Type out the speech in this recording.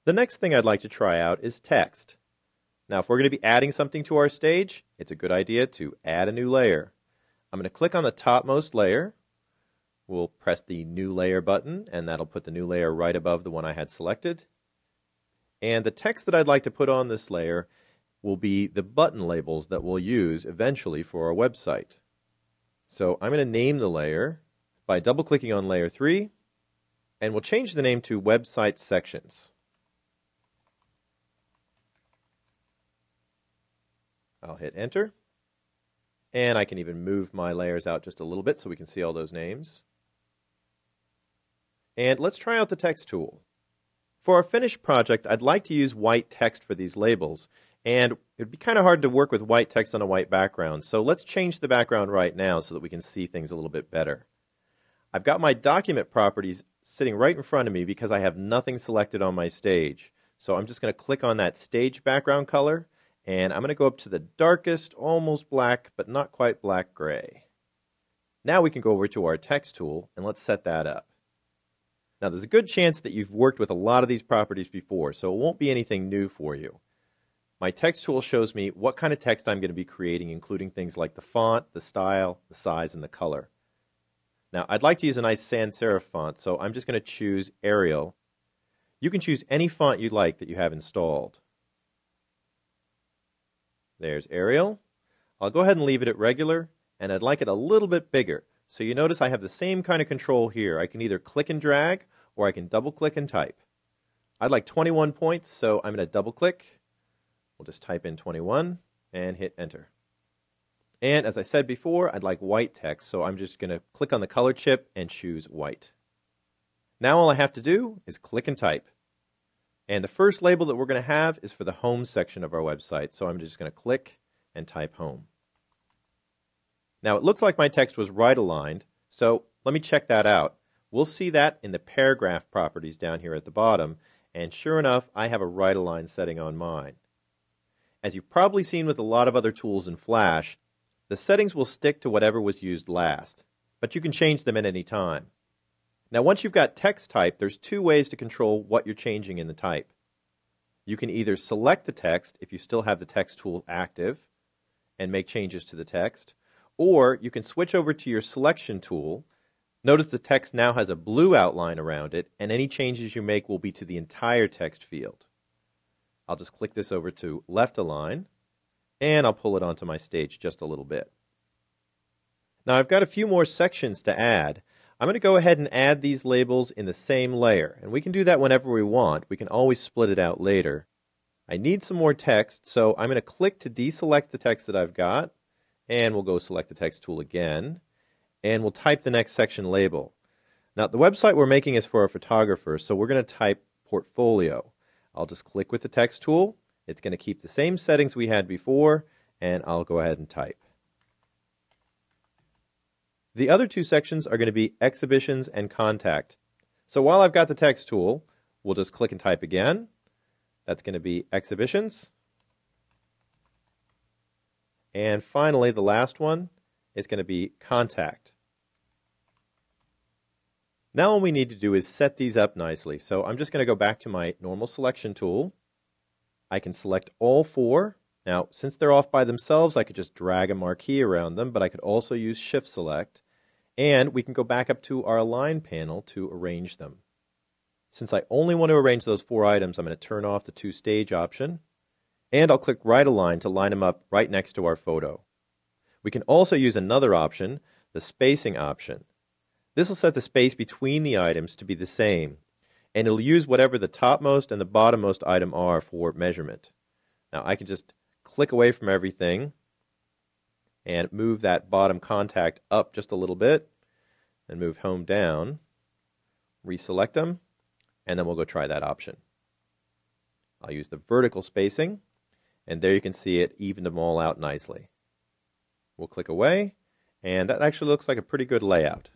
The next thing I'd like to try out is text. Now, if we're going to be adding something to our stage, it's a good idea to add a new layer. I'm going to click on the topmost layer. We'll press the New Layer button, and that'll put the new layer right above the one I had selected. And the text that I'd like to put on this layer will be the button labels that we'll use eventually for our website. So I'm going to name the layer by double-clicking on Layer 3, and we'll change the name to Website Sections. I'll hit Enter, and I can even move my layers out just a little bit so we can see all those names. And let's try out the text tool. For our finished project, I'd like to use white text for these labels, and it would be kind of hard to work with white text on a white background, so let's change the background right now so that we can see things a little bit better. I've got my document properties sitting right in front of me because I have nothing selected on my stage. So I'm just going to click on that stage background color, and I'm going to go up to the darkest, almost black, but not quite black gray. Now we can go over to our text tool, and let's set that up. Now there's a good chance that you've worked with a lot of these properties before, so it won't be anything new for you. My text tool shows me what kind of text I'm going to be creating, including things like the font, the style, the size, and the color. Now I'd like to use a nice sans serif font, so I'm just going to choose Arial. You can choose any font you like that you have installed. There's Arial. I'll go ahead and leave it at regular, and I'd like it a little bit bigger. So you notice I have the same kind of control here. I can either click and drag, or I can double click and type. I'd like 21 points, so I'm going to double click. We'll just type in 21 and hit Enter. And as I said before, I'd like white text, so I'm just going to click on the color chip and choose white. Now all I have to do is click and type. And the first label that we're going to have is for the home section of our website, so I'm just going to click and type home. Now it looks like my text was right aligned, so let me check that out. We'll see that in the paragraph properties down here at the bottom, and sure enough, I have a right align setting on mine. As you've probably seen with a lot of other tools in Flash, the settings will stick to whatever was used last, but you can change them at any time. Now once you've got text type, there's two ways to control what you're changing in the type. You can either select the text if you still have the text tool active and make changes to the text, or you can switch over to your selection tool. Notice the text now has a blue outline around it, and any changes you make will be to the entire text field. I'll just click this over to left align, and I'll pull it onto my stage just a little bit. Now I've got a few more sections to add. I'm going to go ahead and add these labels in the same layer, and we can do that whenever we want. We can always split it out later. I need some more text, so I'm going to click to deselect the text that I've got, and we'll go select the text tool again, and we'll type the next section label. Now the website we're making is for a photographer, so we're going to type portfolio. I'll just click with the text tool. It's going to keep the same settings we had before, and I'll go ahead and type. The other two sections are going to be exhibitions and contact. So while I've got the text tool, we'll just click and type again. That's going to be exhibitions. And finally, the last one is going to be contact. Now all we need to do is set these up nicely. So I'm just going to go back to my normal selection tool. I can select all four. Now, since they're off by themselves, I could just drag a marquee around them, but I could also use Shift Select. And we can go back up to our Align panel to arrange them. Since I only want to arrange those four items, I'm going to turn off the To Stage option. And I'll click Right Align to line them up right next to our photo. We can also use another option, the Spacing option. This will set the space between the items to be the same, and it'll use whatever the topmost and the bottommost item are for measurement. Now I can just click away from everything and move that bottom contact up just a little bit, and move home down, reselect them, and then we'll go try that option. I'll use the vertical spacing, and there you can see it evened them all out nicely. We'll click away, and that actually looks like a pretty good layout.